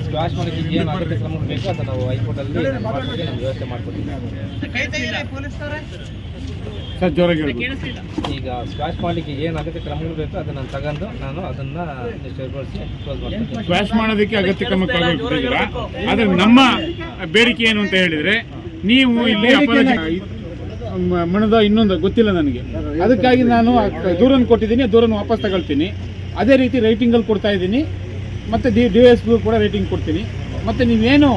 Squash ಮಾಡೋಕ್ಕೆ ಏನು ಆಗುತ್ತೆ ಕ್ರಮ ಬೇಕು ಅಂತ ನಾವು ಹೈಕೋರ್ಟಲ್ಲಿ ವ್ಯವಸ್ಥೆ ಮಾಡ್ಕೊಡ್ತೀವಿ ಸರ್. ಜೋರಾಗಿ ಈಗ ಸ್ಕ್ವಾಶ್ ಮಾಡಲಿಕ್ಕೆ ಏನು ಅಗತ್ಯ ಕ್ರಮಗಳು ಬೇಕು ಅದನ್ನು ತಗೊಂಡು ನಾನು ಅದನ್ನು ನಿಶ್ಚಯಗೊಳಿಸಿ ಕ್ಲೋಸ್ ಮಾಡ್ತೀನಿ. ಸ್ಕ್ವಾಶ್ ಮಾಡೋದಕ್ಕೆ ಅಗತ್ಯ ಕ್ರಮ ಕೈಗೊಳ್ತೀರಾ. ಆದರೆ ನಮ್ಮ ಬೇಡಿಕೆ ಏನು ಅಂತ ಹೇಳಿದರೆ, ನೀವು ಇಲ್ಲಿ ಮಣದ ಇನ್ನೊಂದು ಗೊತ್ತಿಲ್ಲ ನನಗೆ, ಅದಕ್ಕಾಗಿ ನಾನು ದೂರನ್ನು ಕೊಟ್ಟಿದ್ದೀನಿ, ದೂರನ್ನು ವಾಪಸ್ ತಗೊಳ್ತೀನಿ. ಅದೇ ರೀತಿ ರೈಟಿಂಗಲ್ಲಿ ಕೊಡ್ತಾ ಇದ್ದೀನಿ, ಮತ್ತು DSP ಕೂಡ ರೇಟಿಂಗ್ ಕೊಡ್ತೀನಿ. ಮತ್ತು ನೀವೇನು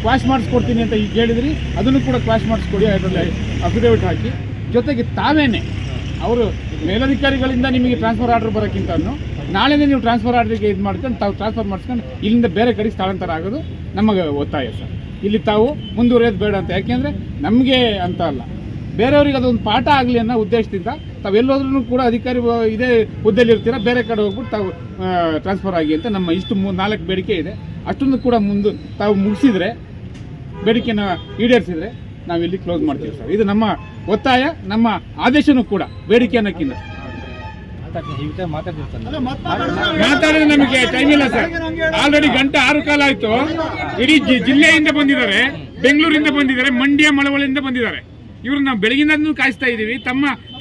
ಕ್ವಾಶ್ ಮಾಡಿಸ್ಕೊಡ್ತೀನಿ ಅಂತ ಈಗ ಹೇಳಿದ್ರಿ, ಅದನ್ನು ಕೂಡ ಕ್ವಾಶ್ ಮಾಡಿಸ್ಕೊಡಿ, ಅದರಲ್ಲಿ ಅಫಿಡೇವಿಟ್ ಹಾಕಿ. ಜೊತೆಗೆ ತಾವೇನೆ ಅವರು ಮೇಲಧಿಕಾರಿಗಳಿಂದ ನಿಮಗೆ ಟ್ರಾನ್ಸ್ಫರ್ ಆರ್ಡರ್ ಬರೋಕ್ಕಿಂತ ನಾಳೆನೇ ನೀವು ಟ್ರಾನ್ಸ್ಫರ್ ಆರ್ಡರ್ಗೆ ಇದು ಮಾಡ್ಕೊಂಡು ತಾವು ಟ್ರಾನ್ಸ್ಫರ್ ಮಾಡಿಸ್ಕೊಂಡು ಇಲ್ಲಿಂದ ಬೇರೆ ಕಡೆಗೆ ಸ್ಥಳಾಂತರ ಆಗೋದು ನಮಗೆ ಒತ್ತಾಯ ಸರ್. ಇಲ್ಲಿ ತಾವು ಮುಂದುವರಿಯೋದು ಬೇಡ ಅಂತ. ಯಾಕೆಂದರೆ ನಮಗೆ ಅಂತ ಅಲ್ಲ, ಬೇರೆಯವ್ರಿಗೆ ಅದೊಂದು ಪಾಠ ಆಗಲಿ ಅನ್ನೋ ಉದ್ದೇಶದಿಂದ ತಾವೆಲ್ಲೋದ್ರೂ ಕೂಡ ಅಧಿಕಾರಿ ಇದೇ ಹುದ್ದೆಯಲ್ಲಿ ಇರ್ತೀರ, ಬೇರೆ ಕಡೆ ಹೋಗ್ಬಿಟ್ಟು ತಾವು ಟ್ರಾನ್ಸ್ಫರ್ ಆಗಿ ಅಂತ ನಮ್ಮ ಇಷ್ಟು 4 ಬೇಡಿಕೆ ಇದೆ. ಅಷ್ಟೊಂದು ಕೂಡ ತಾವು ಮುಗಿಸಿದರೆ, ಬೇಡಿಕೆನ ಈಡೇರಿಸಿದರೆ ನಾವಿಲ್ಲಿ ಕ್ಲೋಸ್ ಮಾಡ್ತೀವಿ ಸರ್. ಇದು ನಮ್ಮ ಒತ್ತಾಯ, ನಮ್ಮ ಆದೇಶನೂ ಕೂಡ. ಬೇಡಿಕೆ ಅನ್ನೋಕ್ಕಿಂತ ಮಾತಾಡಿದ್ರೆ ನಮಗೆ ಟೈಮ್ ಇಲ್ಲ ಸರ್. ಆಲ್ರೆಡಿ ಗಂಟೆ 6 ಕಾಲ ಆಯ್ತು. ಇಡೀ ಜಿಲ್ಲೆಯಿಂದ ಬಂದಿದ್ದಾರೆ, ಬೆಂಗಳೂರಿಂದ ಬಂದಿದ್ದಾರೆ, ಮಂಡ್ಯ ಮಳವಳ್ಳಿಯಿಂದ ಬಂದಿದ್ದಾರೆ. ಇವ್ರು ನಾವು ಬೆಳಗಿಂದ ಕಾಯಿಸ್ತಾ ಇದ್ದೀವಿ.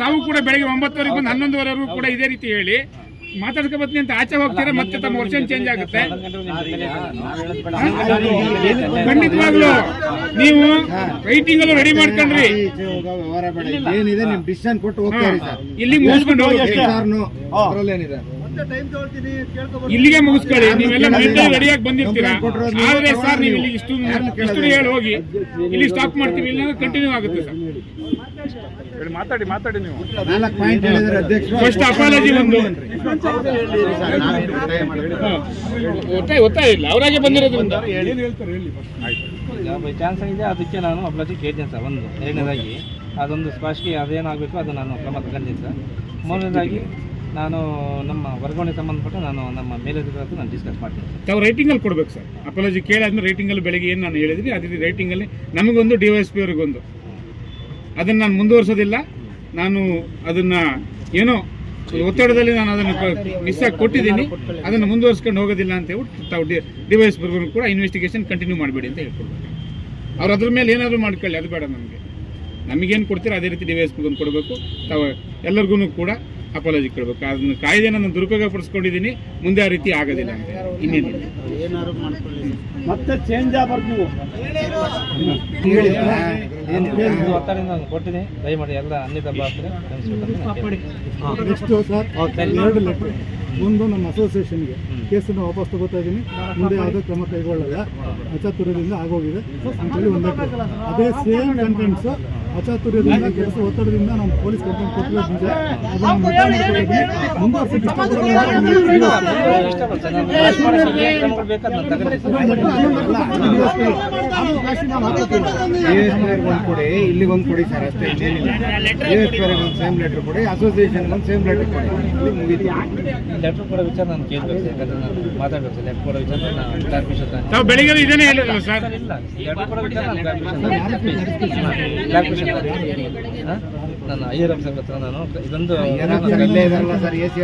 ತಾವು ಕೂಡ ಬೆಳಗ್ಗೆ 9ವರೆಗೆ ಬಂದು 11ವರೆಗೂ ಕೂಡ ಇದೇ ರೀತಿ ಹೇಳಿ ಮಾತಾಡ್ಕೊಬತ್ತೀನಿ ಅಂತ ಆಚೆ ಹೋಗ್ತೀರಾ, ಮತ್ತೆ ತಮ್ಮ ವರ್ಷನ್ ಚೇಂಜ್ ಆಗುತ್ತೆ. ಖಂಡಿತವಾಗ್ಲು ನೀವು ರೈಟಿಂಗ್ ಅಲ್ಲೂ ರೆಡಿ ಮಾಡ್ಕೊಂಡ್ರಿ, ಇಲ್ಲಿ ಮುಗಿಸ್ಕೊಂಡು ಇಲ್ಲಿಗೆ ಮುಗಿಸ್ಕೊಳ್ಳಿ. ನೀವೆಲ್ಲ ರೆಡಿಯಾಗಿ ಬಂದಿರ್ತೀರಾ. ಆದ್ರೆ ಸರ್ ನೀವು ಇಲ್ಲಿ ಇಷ್ಟು ಹೇಳಿ ಹೋಗಿ ಇಲ್ಲಿ ಸ್ಟಾಪ್ ಮಾಡ್ತೀವಿ, ಇಲ್ಲ ಕಂಟಿನ್ಯೂ ಆಗುತ್ತೆ ಸರ್. ಮಾತಾಡಿ ನೀವು ಫಸ್ಟ್ ಅಪಾಲಜಿ ಒಂದು ಒತ್ತಾಯ ಇಲ್ಲ, ಅವರಾಗೆ ಬಂದಿರೋದ್ರಿಂದ ಬೈ ಚಾನ್ಸ್ ಇದೆ. ಅದಕ್ಕೆ ನಾನು ಅಪಾಲಜಿ ಕೇಳ್ತೀನಿ ಸರ್. ಒಂದು ಎರಡನೇದಾಗಿ ಅದೊಂದು ಸ್ಪಾಶ್ಗೆ ಅದೇನಾಗಬೇಕು ಅದು ನಾನು ಕ್ರಮ ತಗೊಂಡಿದ್ದೀನಿ ಸರ್. ಮೂರನೇದಾಗಿ ನಾನು ನಮ್ಮ ವರ್ಗಾವಣೆ ಸಂಬಂಧಪಟ್ಟ ನಾನು ನಮ್ಮ ಮೇಲಧಿಕಾರಿ ನಾನು ಡಿಸ್ಕಸ್ ಮಾಡ್ತೀನಿ. ತಾವು ರೈಟಿಂಗಲ್ಲಿ ಕೊಡ್ಬೇಕು ಸರ್. ಅಪಾಲಜಿ ಕೇಳಾದ್ಮೇಲೆ ರೈಟಿಂಗಲ್ಲಿ ಬೆಳಗ್ಗೆ ಏನು ನಾನು ಹೇಳಿದ್ರಿ ಅದೇ ರೀತಿ ರೈಟಿಂಗಲ್ಲಿ ನಮಗೊಂದು DSP ಅವ್ರಿಗೊಂದು ಅದನ್ನು ನಾನು ಮುಂದುವರಿಸೋದಿಲ್ಲ. ನಾನು ಅದನ್ನು ಏನೋ ಒತ್ತಡದಲ್ಲಿ ನಾನು ಅದನ್ನು ಮಿಸ್ ಆಗಿ ಕೊಟ್ಟಿದ್ದೀನಿ, ಅದನ್ನು ಮುಂದುವರಿಸ್ಕೊಂಡು ಹೋಗೋದಿಲ್ಲ ಅಂತ ಹೇಳ್ಬಿಟ್ಟು ತಾವು DSP ಅವ್ರಿಗೂ ಕೂಡ ಇನ್ವೆಸ್ಟಿಗೇಷನ್ ಕಂಟಿನ್ಯೂ ಮಾಡಬೇಡಿ ಅಂತ ಹೇಳ್ಕೊಡ್ಬೇಕು. ಅವ್ರು ಅದ್ರ ಮೇಲೆ ಏನಾದರೂ ಮಾಡ್ಕೊಳ್ಳಿ, ಅದು ಬೇಡ. ನಮಗೇನು ಕೊಡ್ತೀರೋ ಅದೇ ರೀತಿ DSP ಕೊಡಬೇಕು. ತಾವು ಎಲ್ಲರಿಗೂ ಕೂಡ ಅಪಾಲಜಿ ಕೊಡಬೇಕು. ಅದನ್ನು ಕಾಯ್ದೆನ ನಾನು ದುರುಪಯೋಗ ಪಡಿಸ್ಕೊಂಡಿದ್ದೀನಿ, ಮುಂದೆ ಆ ರೀತಿ ಆಗೋದಿಲ್ಲ ಅಂತ. ಇನ್ನೇನಿಲ್ಲ, ಮತ್ತೆ ಚೇಂಜ್ ಆಗ್ಬಾರ್ದು. ನೀವು ಒತ್ತಡ ನಾನು ಕೊಟ್ಟಿದ್ದೀನಿ, ದಯಮಾಡಿ ಎಲ್ಲ ಅನ್ಯತಾ ಭಾಷೆ ನೆಕ್ಸ್ಟ್ ಸರ್ 2 ಲೆಟರ್. ಒಂದು ನಮ್ಮ ಅಸೋಸಿಯೇಷನ್ಗೆ ಕೇಸನ್ನು ವಾಪಸ್ ತಗೋತಾ ಇದ್ದೀನಿ, ಮುಂದೆ ಯಾವುದೇ ಕ್ರಮ ಕೈಗೊಳ್ಳಲ್ಲ, ಅಚಾತುರ್ಯದಿಂದ ಆಗೋಗಿದೆ ಅಂತೇಳಿ ಒಂದು ಲೆಟರ್. ಅದೇ ಸೇಮ್ ಕಂಟೆಂಟ್ಸ್ ಅಚಾತುರ್ಯದಿಂದ ಕೆಲಸ ಒತ್ತಡದಿಂದ ನಾನು ಪೊಲೀಸ್ ಕಂಪ್ಲೇಂಟ್ ಕೊಟ್ಟಿರೋದು ನಿಜ. ಅದನ್ನು ಕೊಡಿ, ಇಲ್ಲಿಗೆ ಒಂದು ಕೊಡಿ ಸರ್, ಅಷ್ಟೇ. ಒಂದು ಸೇಮ್ ಲೆಟರ್ ಕೊಡಿ, ಅಸೋಸಿಯೇಷನ್ ಒಂದು ಸೇಮ್ ಲೆಟರ್ ಕೊಡಿ, ಇಲ್ಲಿ ಮುಗೀತು. ಲೆಟರ್ ಕೊಡೋ ವಿಚಾರ ನಾನು ಕೇಳಬೇಕು, ಯಾಕಂದ್ರೆ ನಾನು ಮಾತಾಡಬೇಕು ಸರ್. ಲೆಟರ್ ಕೊಡೋ ವಿಚಾರ ನಾನು ಕ್ಲಾರಿಫಿಕೇಶನ್ ತಾವು ಬೆಳಿಗ್ಗೆ ಇದೇನೇ ಹೇಳಿಲ್ಲ ಸರ್. ಇಲ್ಲ, ಲೆಟರ್ ಕೊಡೋ ವಿಚಾರ ನಾನು ಕ್ಲಾರಿಫಿಕೇಶನ್ ನಾನು ಐಆರ್ ಆಫೀಸರ್ ಹತ್ರ ನಾನು ಇದೊಂದು ಇಲ್ಲೇ ಇದಾರಲ್ಲ ಸರ್, AC